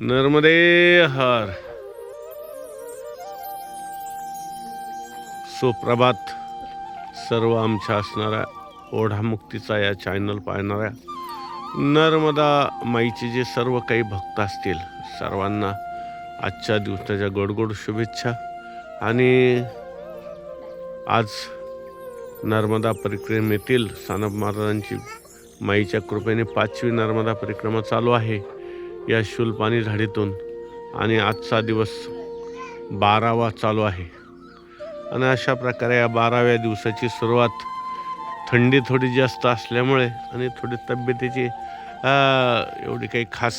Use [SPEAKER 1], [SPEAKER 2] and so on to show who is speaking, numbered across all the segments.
[SPEAKER 1] नर्मदे हर. सुप्रभात सर्व आमच्या असणाऱ्या ओढामुक्तीचा या चॅनल पाहणाऱ्या नर्मदा माईचे जे सर्व काही भक्त असतील सर्वांना आजच्या दिवसाच्या गोडगोड शुभेच्छा. आणि आज नर्मदा परिक्रमेतील सानप महाराजांची माईच्या कृपेने 5वी नर्मदा परिक्रमा चालू आहे या शूलपाणी झाडीतून. आणि आजचा दिवस 12वा चालू आहे. आणि अशा प्रकारे या 12व्या दिवसाची सुरुवात थंडी थोडी जास्त असल्यामुळे आणि थोडी तब्येतीची एवढी काही खास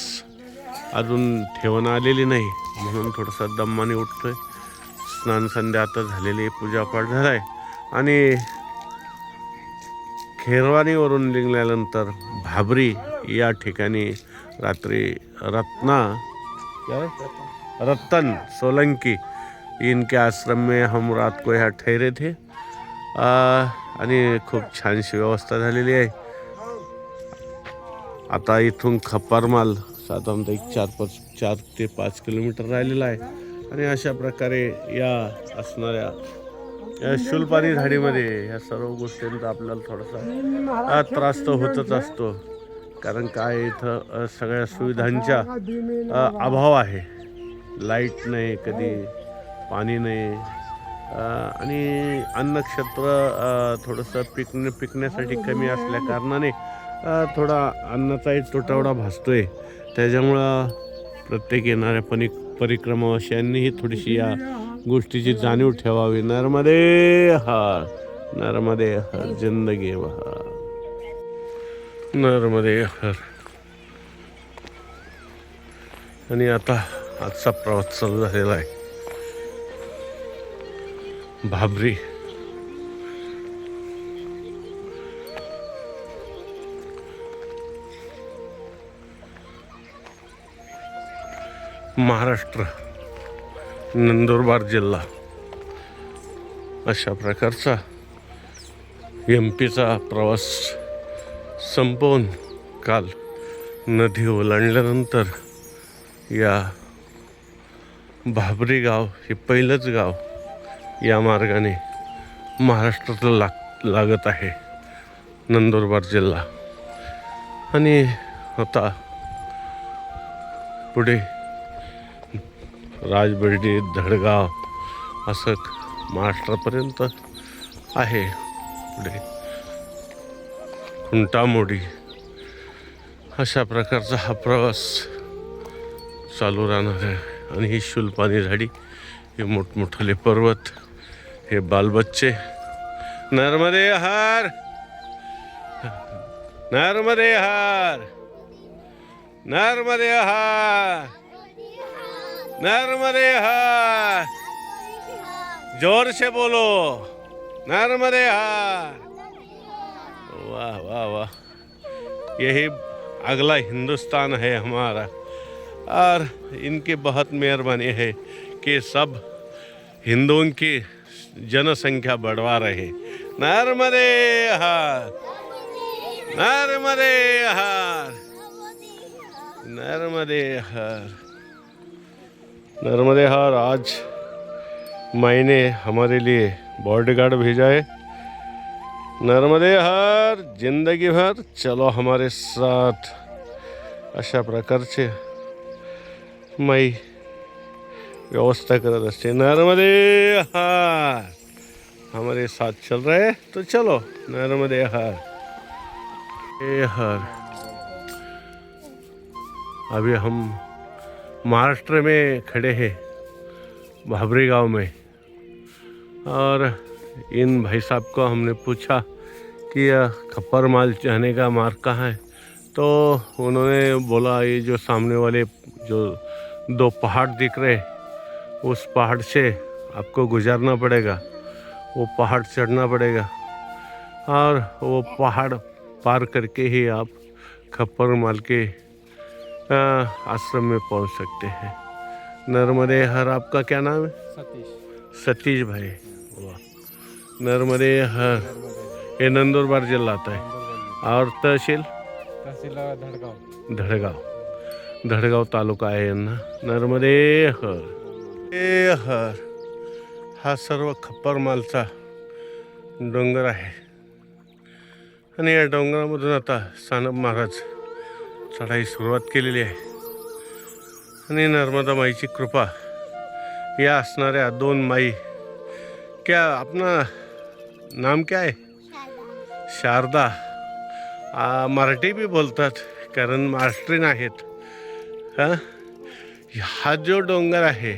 [SPEAKER 1] अजून ठेवण आलेली नाही म्हणून थोडंसं दमाने उठतोय. स्नान संध्या आता झालेली, पूजापाठ झाला आहे. आणि खेरवानीवरून निघाल्यानंतर भाबरी या ठिकाणी रात्री रतन सोलंकी इनके आश्रम में हम रात को यहाँ ठहरे थे. आणि खूप छानशी व्यवस्था झालेली आहे. आता इथून खप्परमाल साधारणतः 4 ते 5 किलोमीटर राहिलेला आहे. आणि अशा प्रकारे या असणाऱ्या या शूलपाणी झाडीमध्ये या सर्व गोष्टींचा आपल्याला थोडासा त्रास तर होतच असतो. कारण काय इथं सगळ्या सुविधांचा अभाव आहे. लाईट नाही, कधी पाणी नाही, आणि अन्नक्षेत्र थोडंसं पिकण्यासाठी कमी असल्या कारणाने थोडा अन्नाचाही तुटवडा भासतोय. त्याच्यामुळं प्रत्येक येणाऱ्या परिक्रमावासियांनीही थोडीशी या गोष्टीची जाणीव ठेवावी. नर्मदे हर, नर्मदे हर, जिंदगी बहार, नर्मदे हर. आणि आता आजचा प्रवास चालू झालेला आहे. भाबरी महाराष्ट्र, नंदुरबार जिल्हा अशा प्रकारचा MP चा प्रवास संपवून काल नदी ओलांडल्यानंतर या भाबरी गाव हे पहिलंच गाव या मार्गाने महाराष्ट्राला लागत आहे, नंदुरबार जिल्हा. आणि आता पुढे राजबर्डी, धडगाव असं महाराष्ट्रापर्यंत आहे. पुढे खुंटामोडी अशा प्रकारचा हा प्रवास चालू राहणार आहे. आणि ही शूलपाणी झाडी, हे मोठमोठाले पर्वत, हे बालबच्चे. नर्मदे हर, नर्मदे हर, नर्मदे हर, नर्मदे हर. जोर से बोलो, नर्मदे हर. वाह वाह वाह. यही अगला हिंदुस्तान है हमारा. और इनकी बहुत मेहरबानी है कि सब हिंदुओं की जनसंख्या बढ़वा रहे. नर्मदे हर, नर्मदे हर, नर्मदे हर, नर्मदे हर. आज मैंने हमारे लिए बॉडीगार्ड भेजा है. नर्मदे हर, जिंदगी भर चलो हमारे साथ. अशा प्रकारचे माई व्यवस्था करत असते. नर्मदे हर, हमारे साथ चल रहे तो चलो. नर्मदे हर, हर. अभी हम महाराष्ट्र में खड़े हैं, भाबरी गांव में. और इन भाई साहब को हमने पूछा कि खप्परमाल जाने का मार्ग कहाँ है. तो उन्होंने बोला ये जो सामने वाले जो 2 पहाड़ दिख रहे, उस पहाड़ से आपको गुजरना पड़ेगा, वो पहाड़ चढ़ना पड़ेगा. और वो पहाड़ पार करके ही आप खप्परमाल के आश्रम में पहुंच सकते हैं. नर्मदे हर. आपका क्या नाम है? सतीश भाई. वाह. नर्मदे हर. ये नंदुरबार जिला आता है. और तहसील
[SPEAKER 2] धडगाव.
[SPEAKER 1] धडगाव. धडगाव तालुका आहे यांना. नर्मदे हर ए हर. हा सर्व खप्परमालचा डोंगर आहे आणि या डोंगरामधून आता सानप महाराज चढाई सुरुवात केलेली आहे. आणि नर्मदा माईची कृपा या असणाऱ्या 2 माई. क्या अपना नाम क्या है? शारदा. मराठी भी बोलतात कारण महाराष्ट्रीयन आहेत. हा जो डोंगर आहे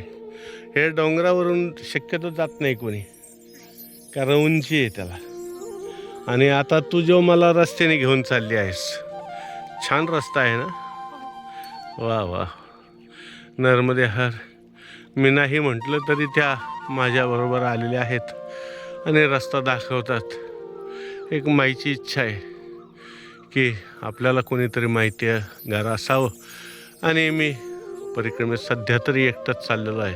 [SPEAKER 1] हे डोंगरावरून शक्यतो जात नाही कोणी, कारण उंची आहे त्याला. आणि आता तू जो मला रस्त्याने घेऊन चालली आहेस, छान रस्ता आहे ना. वा वा. नर्मदे हर. मी नाही म्हटलं तरी त्या माझ्याबरोबर आलेल्या आहेत आणि रस्ता दाखवतात. एक माईची इच्छा आहे की आपल्याला कोणीतरी माहितीगार असावं. आणि मी परिक्रमेत सध्या तरी एकटाच चाललेलो आहे.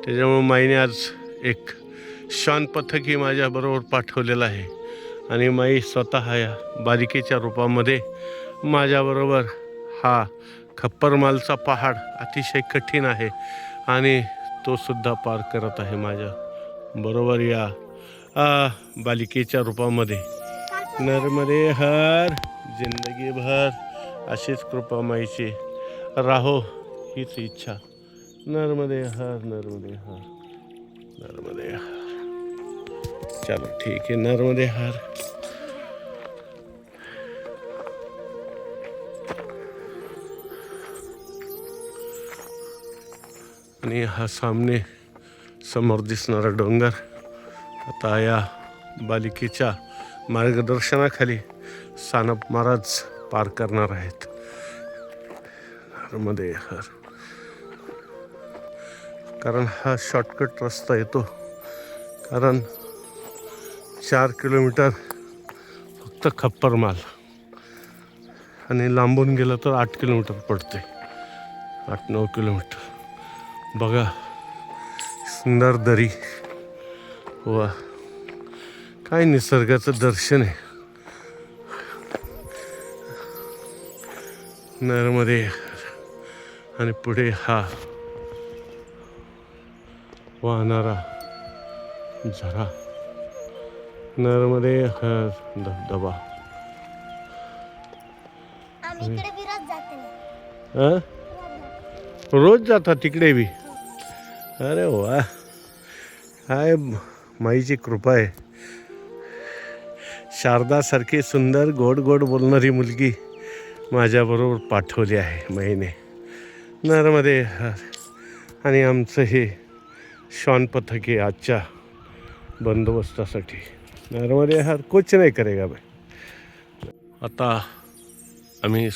[SPEAKER 1] त्याच्यामुळे माईने आज एक श्वान पथकही माझ्याबरोबर पाठवलेलं आहे. आणि माई स्वतः या बालिकेच्या रूपामध्ये माझ्याबरोबर हा खप्परमालचा पहाड अतिशय कठीण आहे आणि तो सुद्धा पार करत आहे माझ्या बरोबर या बालिकेच्या रूपामध्ये. नर्मदे हर. जिंदगी भर अशीच कृपा माईची राहो हीच इच्छा. नर्मदे हर. नर्मदे हर. नर्मदे हर. चलो ठीक आहे. नर्मदे हर. आणि हा सामने समोर दिसणारा डोंगर आता या बालिकेच्या मार्गदर्शनाखाली सानप महाराज पार करणार आहेत. नर्मदे हर. कारण हा शॉर्टकट रस्ता येतो, कारण 4 किलोमीटर फक्त खप्परमाल आणि लांबून गेलं तर 8 किलोमीटर पडते. 8-9 किलोमीटर. बघा सुंदर दरी. वा, काय निसर्गाचं दर्शन आहे. नर्मदे. आणि पुढे हा वाहणारा झरा. नर्मदे हर. धबधबा. रोज जाता तिकडे बी? अरे वा, काय माईची कृपा आहे. शारदासारखी सुंदर गोड गोड बोलणारी मुलगी माझ्याबरोबर पाठवली आहे माईने. नर्मदे हर. आणि आमचं हे श्वान पथक आहे आजच्या बंदोबस्तासाठी. नर्मदे हर. कुछ नाही करेगा भाई. आता आम्ही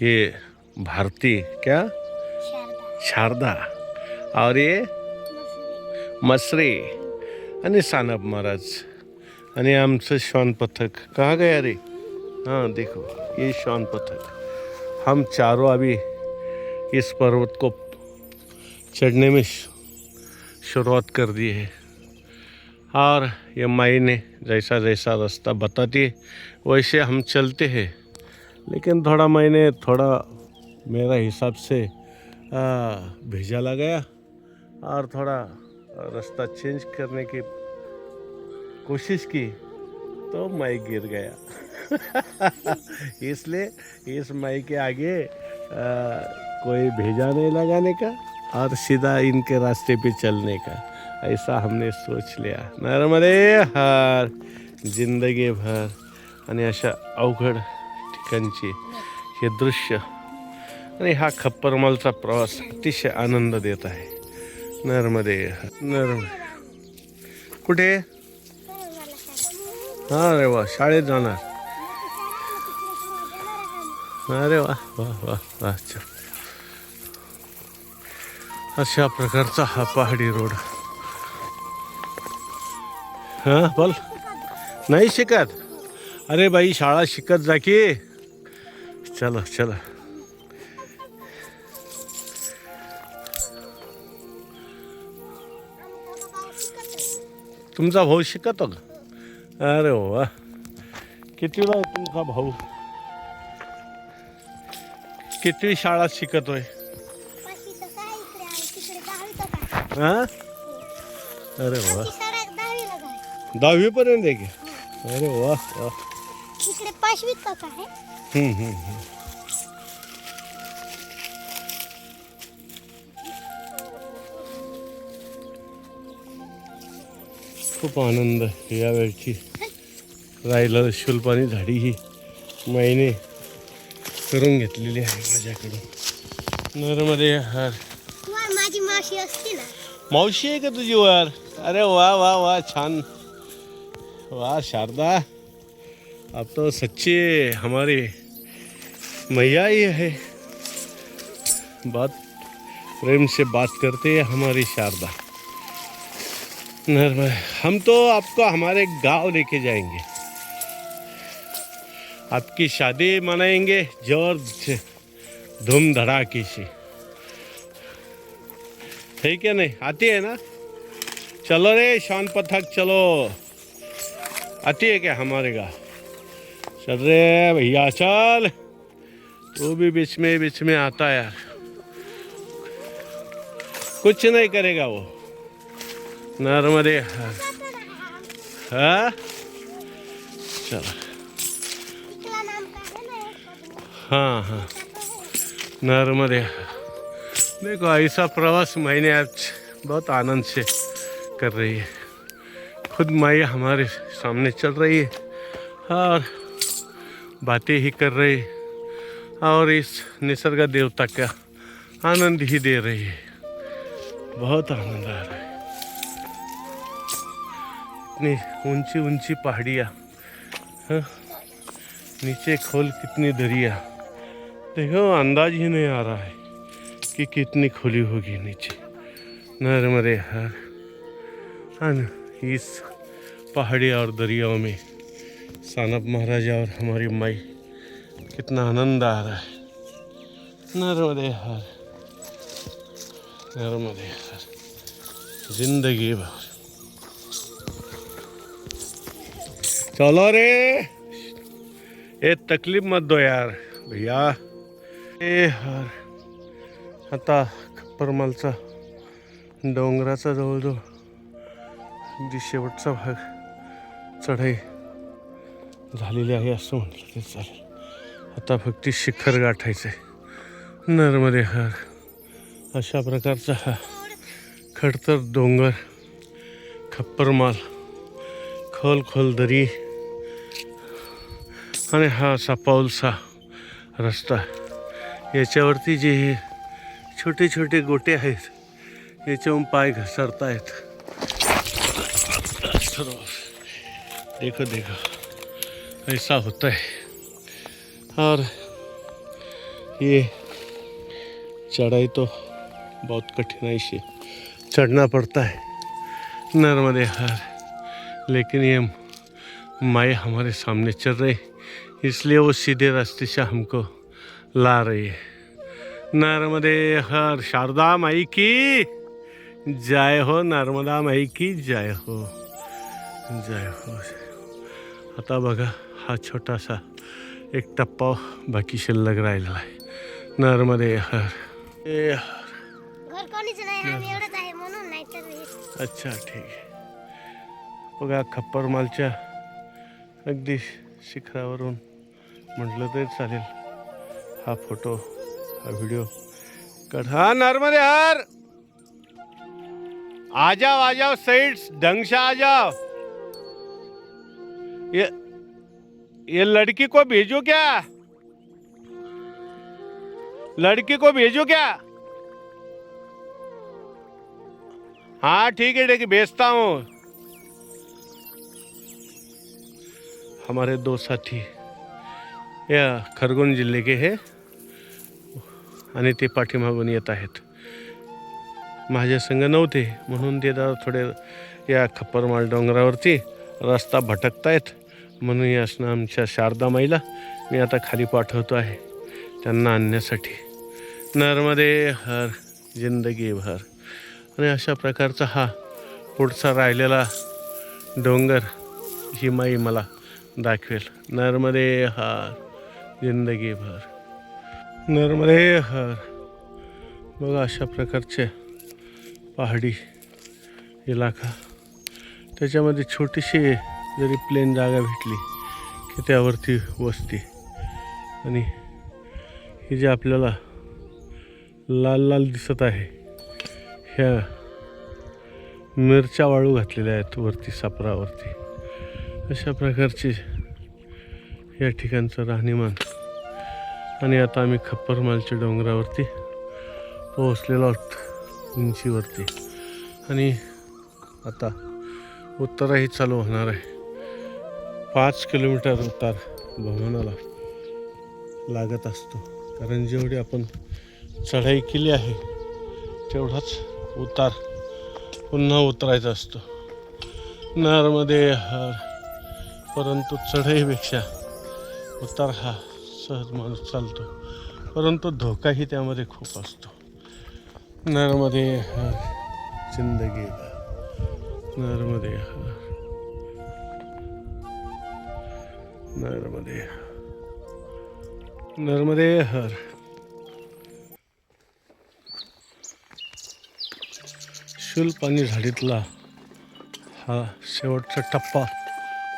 [SPEAKER 1] ये भारती क्या शारदा और ये मसरे आणि सानप महाराज आणि आमचं श्वान पथक कहाँ गया रे. हाँ देखो ये श्वान पथक. हम चारों अभी इस पर्वत को चढ़ने में शुरुआत कर दी है. और ये माई ने जैसा जैसा रास्ता बताती है वैसे हम चलते हैं. लेकिन थोड़ा मैंने मेरा हिसाब से भेजा लगाया और थोड़ा रास्ता चेंज करने की कोशिश की तो माई गिर गया. इसलिए इस माई के आगे कोई भेजा नहीं लगाने का और सीधा इनके रास्ते पे चलने का, ऐसा हमने सोच लिया. नर्मदे हर. जिंदगी भर. आणि अशा अवघड ठिकाणची हे दृश्य आणि हा खप्परमालचा प्रवास अतिशय आनंद देत आहे. नर्मदे नर्मदे. कुठे? हा रे वा, शाळेत जाणार. अरे वा वा वा वा. अशा प्रकारचा हा पहाडी रोड. हां बोल. नाही शिकत? अरे बाई शाळा शिकत जा की. चला चला. तुमचा भाऊ शिकतो का? अरे वा, कितीला आहे तुमचा भाऊ? कितवी शाळा शिकतोय?
[SPEAKER 2] पाचवी तर काय इकडे आहे, तिकडे 10वी तक आहे.
[SPEAKER 1] हा अरे वा,
[SPEAKER 2] आमची शाळा 10वीला आहे.
[SPEAKER 1] 10वी पर्यंत आहे की? अरे वा वा.
[SPEAKER 2] इकडे 5वी तक आहे.
[SPEAKER 1] हम्म. खूप आनंद यावेळची. राहिलं शुल्पानी झाडी ही महिने करून घेतलेली आहे माझ्याकडून. नरमध्ये हार.
[SPEAKER 2] माझी मावशी असते ना.
[SPEAKER 1] मावशी आहे का तुझी वर? अरे वा वा वा, छान. वाह शारदा, अब तो सच्ची हमारी मैया ही है. बात प्रेम से बात करते हैं हमारी शारदा. हम तो आपको हमारे गांव लेके जाएंगे, आपकी शादी मनाएंगे जोर से, धूम धड़ाके से. है क्या नहीं? आती है ना? चलो रे शान पथक चलो. आती है क्या हमारे गाँव? चल रे भैया चल. तू भी बीच में आता है यार. कुछ नहीं करेगा वो. नर्मदे हाँ चलो.
[SPEAKER 2] इकला नाम का है ना एक.
[SPEAKER 1] हाँ नर्मदे. देखो ऐसा प्रवास मैंने आज बहुत आनंद से कर रही है. खुद मैया हमारे सामने चल रही है और बातें ही कर रही है और इस निसर्ग देवता का आनंद ही दे रही है. बहुत आनंद आ रहा है. इतनी ऊंची ऊंची पहाड़ियाँ, हाँ? नीचे खोल कितनी दरिया. देखो अंदाज ही नहीं आ रहा है कि कितनी खुली होगी नीचे. नर्मदे हर. इस पहाड़ी और दरियाओं में सानप महाराजा और हमारी माई, कितना आनंद आ रहा है. नर्मदे हर, नर्मदे हर. जिंदगी भर. चलो रे, ये तकलीफ मत दो यार भैया. ए हर. आता खप्परमालचा डोंगराचा जवळजवळ अगदी शेवटचा भाग चढाई झालेली आहे असं म्हटलं ते चालेल. आता फक्त शिखर गाठायचं आहे. नर्मदे हर. अशा प्रकारचा हा खडतर डोंगर, खप्परमाल, खोल दरी आणि हा असा पाऊलसा रस्ता. याच्यावरती जे हे छोटे गोटे आहेत याच्यावरून पाय घसरतायत. देखो ऐसा होता है. और ये चढ़ाई तो बहुत कठिनाई से चढ़ना पड़ता है. नर्मदे हर. लेकिन ये माई हमारे सामने चल रही, इसलिए वो सीधे रास्ते से हमको ला रही है. नर्मदे हर. शारदा माई की जय हो. नर्मदा माई की जय हो. जय हो. आता बघा हा छोटासा एक टप्पा बाकी शिल्लक राहिलेला आहे. नर्मदे हर.
[SPEAKER 2] घर कोणीच नाही, आम्ही एवढंच आहे म्हणून. नाही तर
[SPEAKER 1] अच्छा ठीक आहे. बघा खप्परमालच्या अगदी शिखरावरून म्हटलं तरी चालेल हा फोटो, हा व्हिडिओ काढ. हा नर्मदे हर. आ जाओ साइड ढंग से आ जाओ. ये लड़की को भेजो क्या? लड़की को भेजो क्या? हाँ ठीक है भेजता हूँ. हमारे दो साथी या खरगोन जिल्हे के है आणि ते पाठीमागून येत आहेत. माझ्या संग नव्हते म्हणून ते थोडे या खप्परमाल डोंगरावरती रस्ता भटकतायत. म्हणून यासनं आमच्या शारदा माईला मी आता खाली पाठवतो आहे त्यांना आणण्यासाठी. नर्मदे हर. जिंदगी भर. आणि अशा प्रकारचा हा पुढचा राहिलेला डोंगर ही माई मला दाखवेल. नर्मदे हर. जिंदगी भर. नर्मदे हर. बघा अशा प्रकारचे पहाडी इलाका, त्याच्यामध्ये छोटीशी जरी प्लेन जागा भेटली की त्यावरती वस्ती. आणि ही जे आपल्याला लाल लाल दिसत आहे ह्या मिरच्या वाळू घातलेल्या आहेत वरती सापरावरती. अशा प्रकारचे या ठिकाणचं राहणीमान. आणि आता आम्ही खप्परमालच्या डोंगरावरती पोहोचलेलो आहोत, उंचीवरती. आणि आता उतारही चालू होणार आहे. 5 किलोमीटर उतार भवनाला लागत असतो, कारण जेवढी आपण चढाई केली आहे तेवढाच उतार पुन्हा उतरायचा असतो. नर्मदे हर. परंतु चढाईपेक्षा उतार हा सहज माणूस चालतो, परंतु धोकाही त्यामध्ये खूप असतो. नर्मदे हर. जिंदगी नर्मदे हर. नर्मदे नर्मदे हर. शूलपाणी झाडीतला हा शेवटचा टप्पा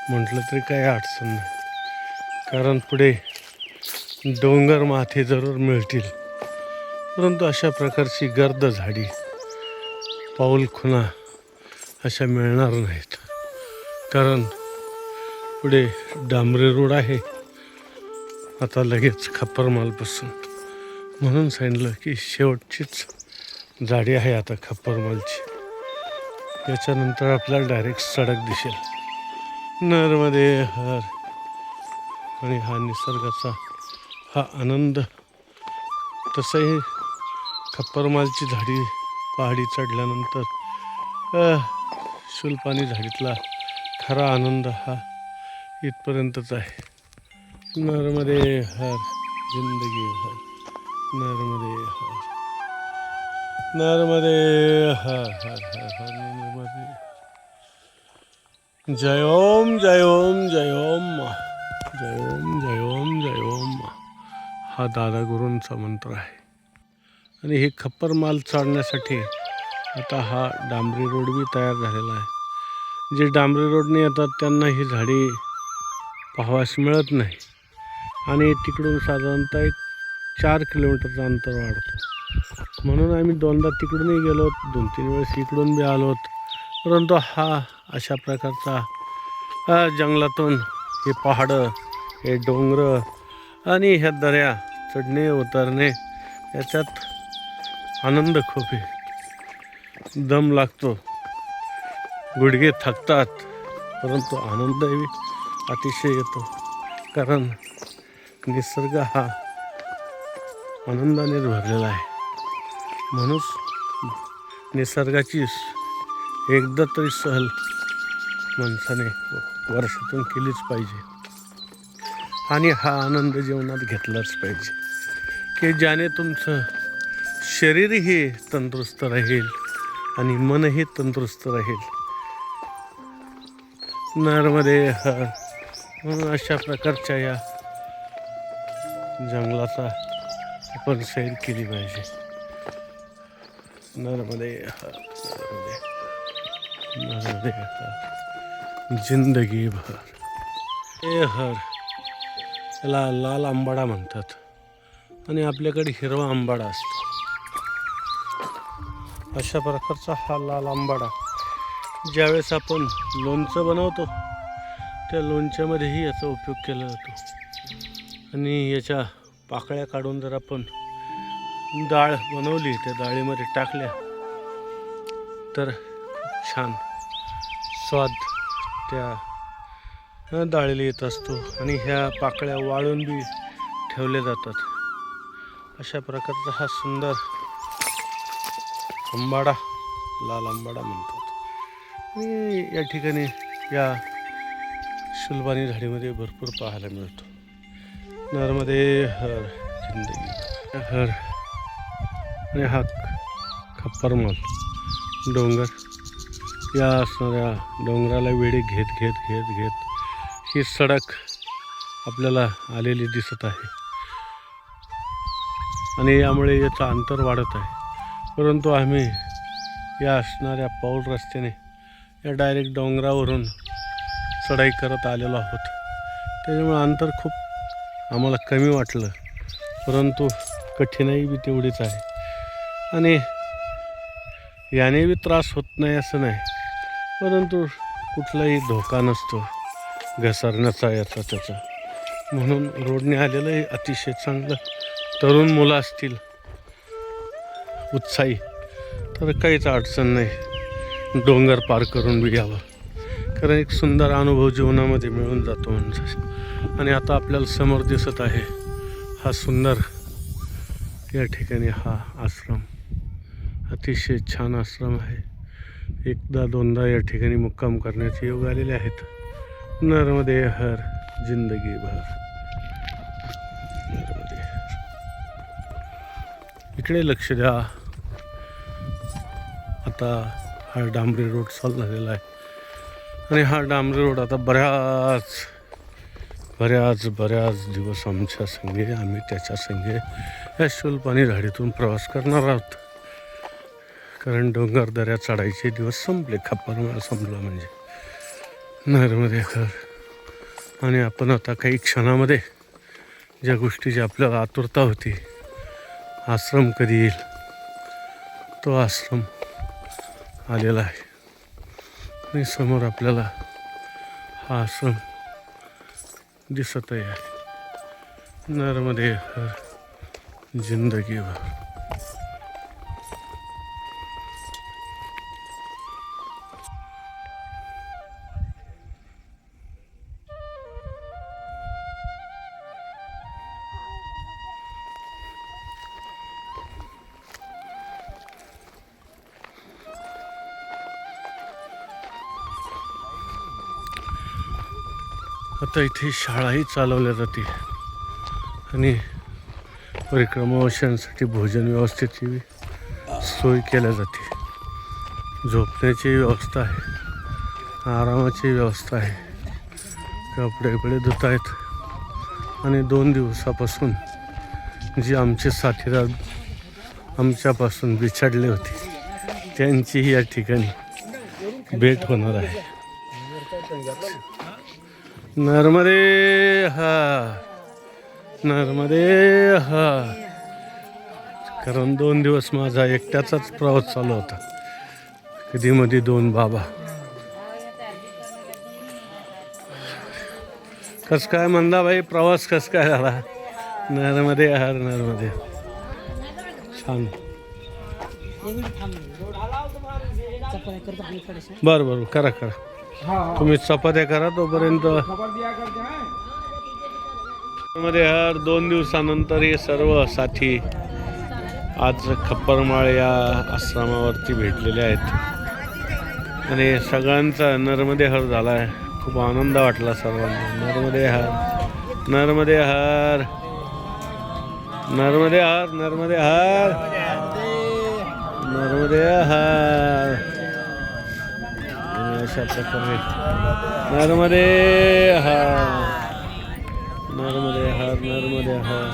[SPEAKER 1] म्हटलं तरी काही अडचण नाही, कारण पुढे डोंगर माथे जरूर मिळतील, परंतु अशा प्रकारची गर्द झाडी, पाऊल खुणा अशा मिळणार नाहीत. कारण पुढे डांबरी रोड आहे आता लगेच खप्परमालपासून. म्हणून सांगितलं की शेवटचीच झाडी आहे आता खप्परमालची. याच्यानंतर आपल्याला डायरेक्ट सडक दिसेल. नर्मदे हर. आणि हा निसर्गाचा हा आनंद. तसंही खप्परमालची झाडी पहाडी चढल्यानंतर शूलपाणी झाडीतला खरा आनंद हा इथपर्यंतच आहे. नर्मदे हर. जिंदगी हर. नर्मदे हर. नर्मदे हर हर हर हर. नर्मदे. जय ओम जय ओम जय ओम. जय ओम जय ओम जय ओम. हा दादा गुरूंचा मंत्र आहे. आणि हे खप्परमाल चढण्यासाठी आता हा डांबरी रोड बी तयार झालेला आहे. जे डांबरी रोडने येतात त्यांना ही झाडी पाहावयास मिळत नाही. आणि तिकडून साधारणतः 4 किलोमीटरचं अंतर वाढतं. म्हणून आम्ही दोनदा तिकडूनही गेलो, 2-3 वेळेस इकडून बी आलो. परंतु हा अशा प्रकारचा जंगलातून हे पहाडं, हे डोंगर आणि ह्या दऱ्या चढणे उतरणे याच्यात आनंद खूप आहे. दम लागतो, गुडघे थकतात, परंतु आनंदही अतिशय येतो. कारण निसर्ग हा आनंदाने भरलेला आहे. म्हणून निसर्गाची एकदा तरी सहल माणसाने वर्षातून केलीच पाहिजे. आणि हा आनंद जीवनात घेतलाच पाहिजे, की ज्याने तुमचं शरीरही तंदुरुस्त राहील आणि मनही तंदुरुस्त राहील. नर्मदे हर. म्हणून अशा प्रकारच्या या जंगलाचा आपण सैर केली पाहिजे. नर्मदे हर. नर्मदे नर्मदे हर. जिंदगी भर. ए हर. त्याला लाल आंबाडा म्हणतात आणि आपल्याकडे हिरवा आंबाडा असतो. अशा प्रकारचा हा लाल आंबाडा ज्यावेळेस आपण लोणचं बनवतो त्या लोणच्यामध्येही याचा उपयोग केला जातो. आणि याच्या पाकळ्या काढून जर आपण डाळ बनवली, त्या डाळीमध्ये टाकल्या तर खूप छान स्वाद त्या डाळीला येत असतो. आणि ह्या पाकळ्या वाळून बी ठेवल्या जातात. अशा प्रकारचा हा सुंदर आंबाडा लाल आंबाडा म्हणतात. आणि या ठिकाणी या शूलपाणी झाडीमध्ये भरपूर पाहायला मिळतो. नर्मदे हर. जिंदगी हर. आणि हा खप्परमाल डोंगर, या असणाऱ्या डोंगराला वेढे घेत घेत घेत घेत ही सडक आपल्याला आलेली दिसत आहे. आणि यामुळे याचं अंतर वाढत आहे. परंतु आम्ही या असणाऱ्या पाऊल रस्त्याने या डायरेक्ट डोंगरावरून चढाई करत आलेलो आहोत. त्याच्यामुळे अंतर खूप आम्हाला कमी वाटलं, परंतु कठीणाई बी तेवढीच आहे. आणि याने बी त्रास होत नाही असं नाही, परंतु कुठलाही धोका नसतो घसरण्याचा याचा त्याचा. म्हणून रोडने आलेलं हे अतिशय चांगलं. तरुण मुलं असतील उत्साही तर काहीच अडचण नाही, डोंगर पार करून बी यावं. कारण एक सुंदर अनुभव जीवनामध्ये मिळून जातो म्हणजे. आणि आता आपल्याला समोर दिसत आहे हा सुंदर या ठिकाणी हा आश्रम. अतिशय छान आश्रम आहे. एकदा दोनदा या ठिकाणी मुक्काम करण्याचे योग आलेले आहेत. नर्मदे हर जिंदगी भर. नर्मदे. इकडे लक्ष द्या. आता हा डांबरी रोड चालू झालेला आहे आणि हा डांबरी रोड आता बऱ्याच दिवस आमच्या संगे आम्ही त्याच्या संगे या शूलपाणी झाडीतून प्रवास करणार आहोत. कारण डोंगर दऱ्या चढायचे दिवस संपले. खप्परमाळ संपला म्हणजे. नर्मदे हर. आणि आपण आता काही क्षणामध्ये ज्या गोष्टीची आपल्याला आतुरता होती, आश्रम कधी येईल, तो आश्रम आलेला आहे. आणि समोर आपल्याला हा आश्रम दिसतही आहे. नर्मदे हर जिंदगी भर. आता इथे शाळाही चालवल्या जाते आणि परिक्रमावाशांसाठी भोजन व्यवस्थेची सोय केल्या जाते. झोपण्याची व्यवस्था आहे, आरामाची व्यवस्था आहे. कपडे धुत आहेत. आणि 2 दिवसापासून जी आमचे साथीदार आमच्यापासून बिछडले होते त्यांचीही या ठिकाणी भेट होणार आहे. नर्मदे हा. नर्मदे हा. कारण 2 दिवस माझा एकट्याचाच प्रवास चालू होता. कधी मध्ये 2 बाबा. कस काय म्हणला भाई, प्रवास कस काय झाला? नर्मदे हर. नर्मदे. छान. बरं करा. तुम्ही चपात्या करा तोपर्यंत. मध्ये हर 2 दिवसानंतर हे सर्व साथी आज खप्परमाळ या आश्रमावरती भेटलेले आहेत आणि सगळ्यांचा नर्मदे हर झाला आहे. खूप आनंद वाटला सर्वांना. नर्मदे हर. नर्मदे हर. नर्मदे हर. नर्मदे हर. नर्मदे हर. अशा प्रकारे नर्मदे हर. नर्मदे हर. नर्मदे हर.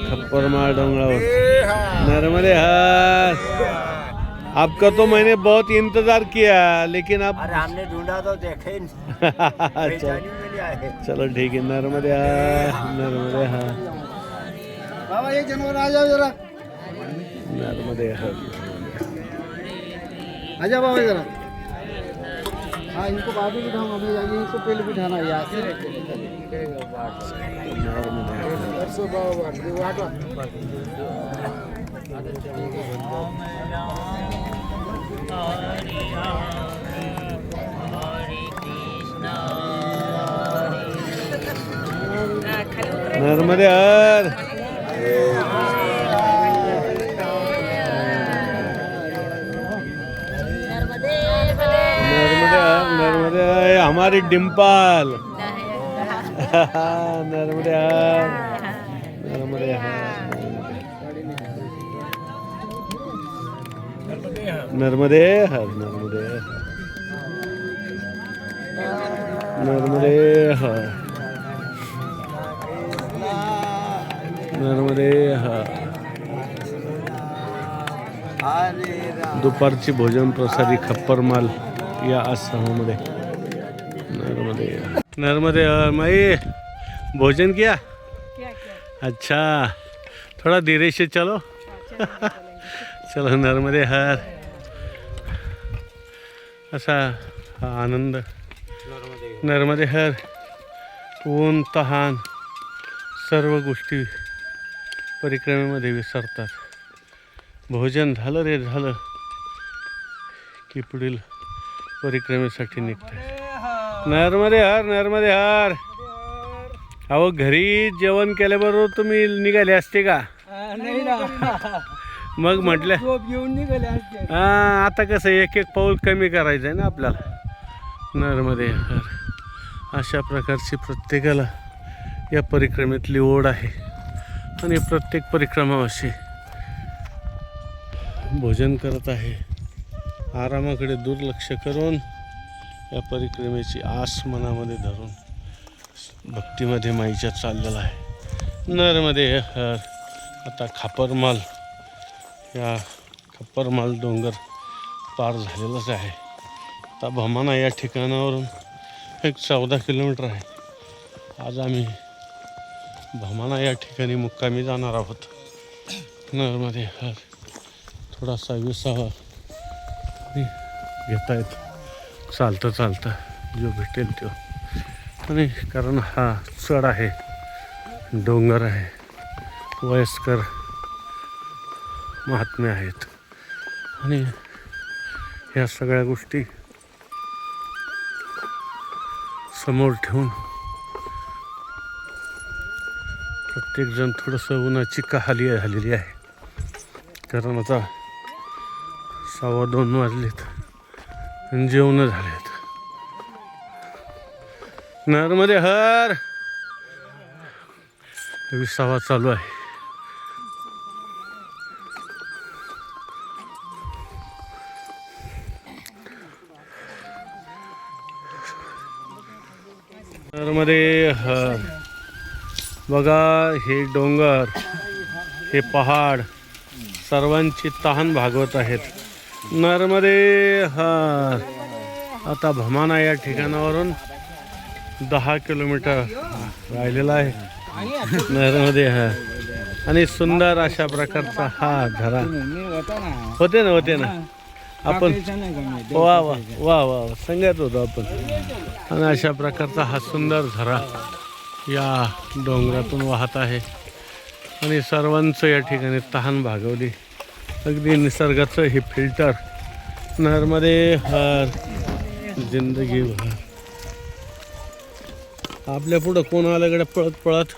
[SPEAKER 1] खप्परमाळ डोंगरावर नर्मदे हर. आपका तो मैंने बहुत इंतजार किया, लेकिन अब
[SPEAKER 3] अरे हमने ढूंढा तो देखे
[SPEAKER 1] अच्छा चलो ठीक है. नर्मदे हर. नर्मदे हर.
[SPEAKER 3] बाबा ये जानवर आ जाओ जरा.
[SPEAKER 1] नर्मदे हर.
[SPEAKER 3] आजा बाबा जरा. हाँ इनको बाद में बिठाऊंगा मैं, जाइए इनको पहले बिठाना है यहाँ से.
[SPEAKER 1] नर्मदे हर. नर्मदे हमारी डिम्पल. नर्मदे हर. नर्मदे हर. नर्मदे हर. नर्मदे हर. नर्मदे दुपारची भोजन प्रसादी खप्पर माल या आश्रमामध्ये. नर्मदे नर्मदे माई भोजन किया? अच्छा, थोड़ा धीरे से चलो. चलो नर्मदे हर. असा हा आनंद. नर्मदे हर. ऊन तहान सर्व गोष्टी परिक्रमेमध्ये विसरतात. भोजन झालं रे झालं की पुढील परिक्रमेसाठी निघतात. नर्मदे हर नर्मदे हर. अहो घरी जेवण केल्याबरोबर तुम्ही निघाले असते का?
[SPEAKER 3] नाही ना,
[SPEAKER 1] मग म्हटलं
[SPEAKER 3] झोप घेऊन निघाले असते.
[SPEAKER 1] आता कसं एक एक पाऊल कमी करायचं आहे ना आपल्याला. नर्मदे हर. अशा प्रकारची प्रत्येकाला या परिक्रमेतली ओढ आहे आणि प्रत्येक परिक्रमावासी भोजन करत आहे. आरामाकडे दुर्लक्ष करून या परिक्रमेची आस मनामध्ये धरून भक्तीमध्ये माईच्या चाललेला आहे. नर्मदे हर. आता खापरमाल या खप्परमाल डोंगर पार झालेलाच आहे. आता भमाना या ठिकाणावरून एक 14 किलोमीटर आहे. आज आम्ही भमाना या ठिकाणी मुक्कामी जाणार आहोत. नर्मदे हर. थोडासा विसावा घेता येतो चालतं चालतं जो भेटेल तो. आणि कारण हा चढ आहे, डोंगर आहे, वयस्कर महात्मे आहेत आणि ह्या सगळ्या गोष्टी समोर ठेवून प्रत्येकजण थोडंसं उन्हाची कहाली झालेली आहे. कारण आता 2:15 वाजलेत आणि जेवण झालेत. नर्मदे हर. विसावा चालू आहे. नर्मदे हर. बघा हे डोंगर, हे पहाड सर्वांची तहान भागवत आहेत. नर्मदे हर. आता भमाना या ठिकाणावरून 10 किलोमीटर राहिलेला आहे. नर्मदे हर. आणि सुंदर अशा प्रकारचा हा झरा होते ना आपण वा वा वा वा सांगत होतो आपण. आणि अशा प्रकारचा हा सुंदर झरा या डोंगरातून वाहत आहे आणि सर्वांचं या ठिकाणी तहान भागवली. अगदी निसर्गाचं हे फिल्टर. नर्मदे हर. जिंदगी भर. आपल्या पुढं कोण आल्याकडे पळत पळत.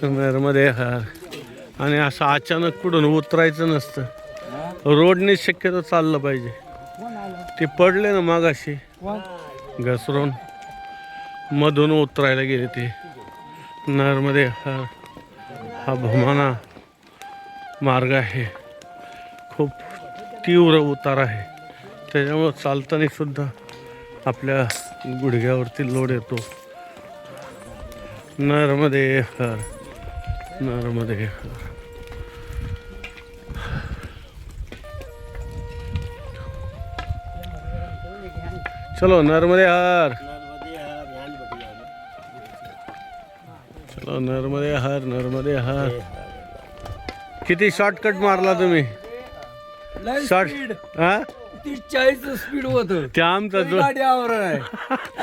[SPEAKER 1] नर्मदे हर. आणि असं अचानक कुठून उतरायचं नसतं. रोडने शक्यतो चाललं पाहिजे. ते पडले ना मागाशी घसरून मधून उतरायला गेले ते. नर्मदे हर. हा भमाना मार्ग आहे. खूप तीव्र उतार आहे. त्याच्यामुळं चालताना सुद्धा आपल्या गुडघ्यावरती लोड येतो. नर्मदे हर. नर्मदे हर. चलो नर्मदे हर. चलो नर्मदे हर. नर्मदे हर. किती शॉर्टकट मारला तुम्ही? शॉर्ट हा
[SPEAKER 3] 30-40 स्पीड होत.
[SPEAKER 1] त्या आमचा
[SPEAKER 3] गाडीवर आहे.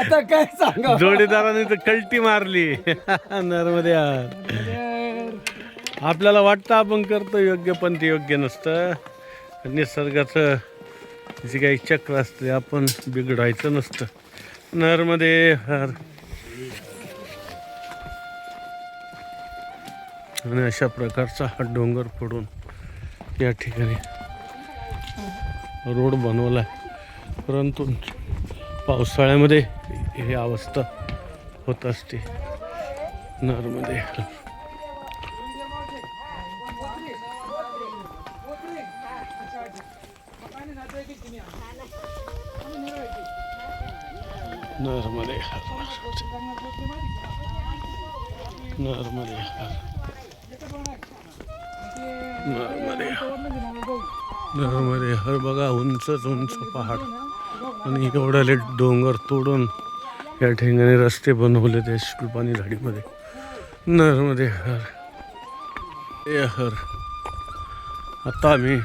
[SPEAKER 3] आता काय सांगा,
[SPEAKER 1] जोडीदाराने तर कल्टी मारली. नर्मदे हर. आपल्याला वाटतं आपण करतो योग्य पण ते योग्य नसतं. निसर्गाचं जे काही चक्र असते आपण बिघडायचं नसतं. नर्मदे हर. आणि अशा प्रकारचा हा डोंगर फोडून या ठिकाणी रोड बनवला आहे. परंतु पावसाळ्यामध्ये ही अवस्था होत असते. नर्मदे हर. नर्मदे हर. नर्मदे हर नर्मदे हर नर्मदे हर. बघा उंचच उंच पहाड आणि एवढाले डोंगर तोडून या ठिकाणी रस्ते बनवले ते शुलपाणी झाडीमध्ये. नर्मदे हर ए हर. आता आम्ही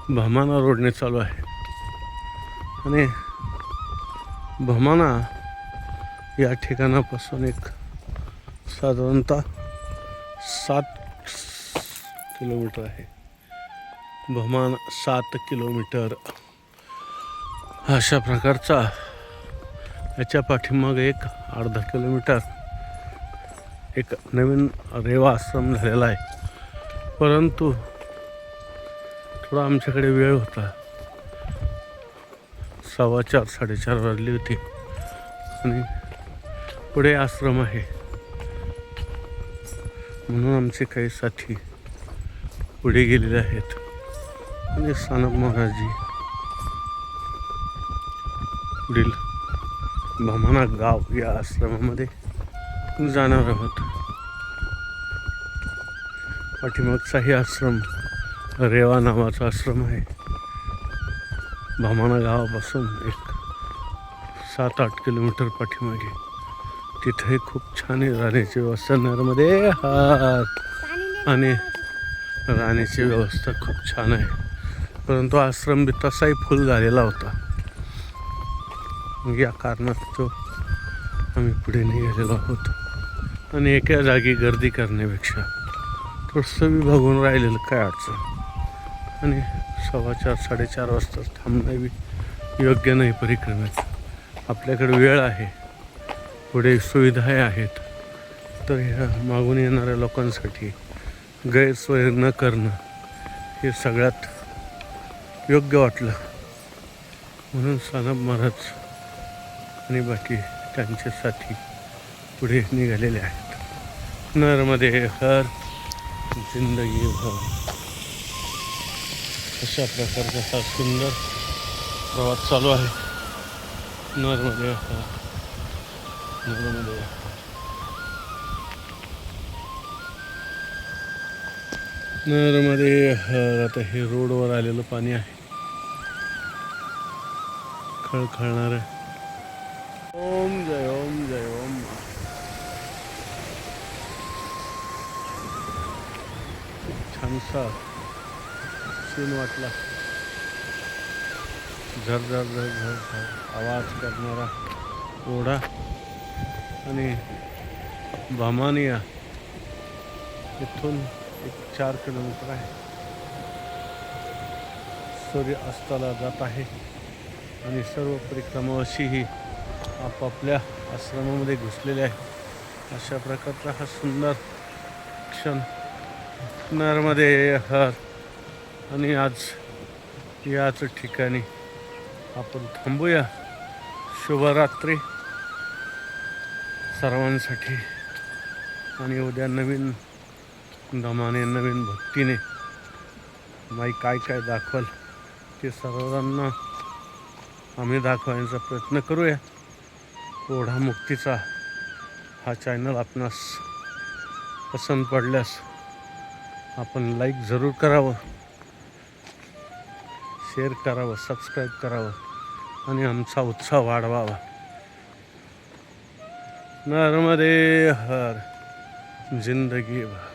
[SPEAKER 1] भमाना रोडने चालू आहे आणि भमाना या ठिकाणापासून एक साधारणतः 7 किलोमीटर आहे. भमाना 7 किलोमीटर अशा प्रकारचा. याच्या पाठीमागे एक अर्धा किलोमीटर एक नवीन रेवा आश्रम झालेला आहे. परंतु थोडा आमच्याकडे वेळ होता. 4:15 4:30 वाजली होती आणि पुढे आश्रम आहे म्हणून आमचे काही साथी पुढे गेलेले आहेत आणि सानप महाराजजी पुढील भमाना गाव या आश्रमामध्ये जाणार आहोत. पाठीमागचाही आश्रम रेवा नावाचा आश्रम आहे. भमाना गावापासून एक 7-8 किलोमीटर पाठीमागे. तिथे खूप छान आहे राहण्याची व्यवस्था. नर्मदे हर. आणि राहण्याची व्यवस्था खूप छान आहे. परंतु आश्रम बी तसाही फुल झालेला होता. या कारणास्तव आम्ही पुढे निघालेलो आहोत आणि एका जागी गर्दी करण्यापेक्षा थोडंसं विभागून राहिलेलं काय अडचण. आणि 4:15 4:30 वाजता थांबणं बी योग्य नाही परिक्रमेत. आपल्याकडे वेळ आहे, पुढे सुविधाही आहेत, तर ह्या मागून येणाऱ्या लोकांसाठी गैरसोय न करणं हे सगळ्यात योग्य वाटलं. म्हणून सानप महाराज आणि बाकी त्यांचे साथी पुढे निघालेले आहेत. नर्मदे हर जिंदगी भर. अशा प्रकारचा हा सुंदर प्रवास चालू आहे. नर्मदे हर नर्मदे हर. नर्मदे हर. आता हे रोडवर आलेलं पाणी आहे, खळखळणार आहे. ओम जय ओम जय ओम. छानसा सीन वाटला. झर झर झर झर झर आवाज करणारा ओढा आणि भमानिया इथून एक 4 किलोमीटर आहे. सूर्य अस्ताला जात आहे आणि सर्व परिक्रमावासी ही आपापल्या आश्रमामध्ये घुसलेले आहे. अशा प्रकारचा हा सुंदर क्षण नर्मदे हर. आणि आज याच ठिकाणी आपण थांबूया. शुभरात्री सर्वांसाठी. आणि उद्या नवीन दमाने नवीन भक्तीने माई काय काय दाखवल ते सर्वांना आम्ही दाखवायचा प्रयत्न करूया. ओढा मुक्तीचा हा चॅनल आपणास पसंत पडल्यास आपण लाईक जरूर करावं, शेअर करावं, सबस्क्राईब करावं आणि आमचा उत्साह वाढवावा. नर्मदे हर जिंदगी भर.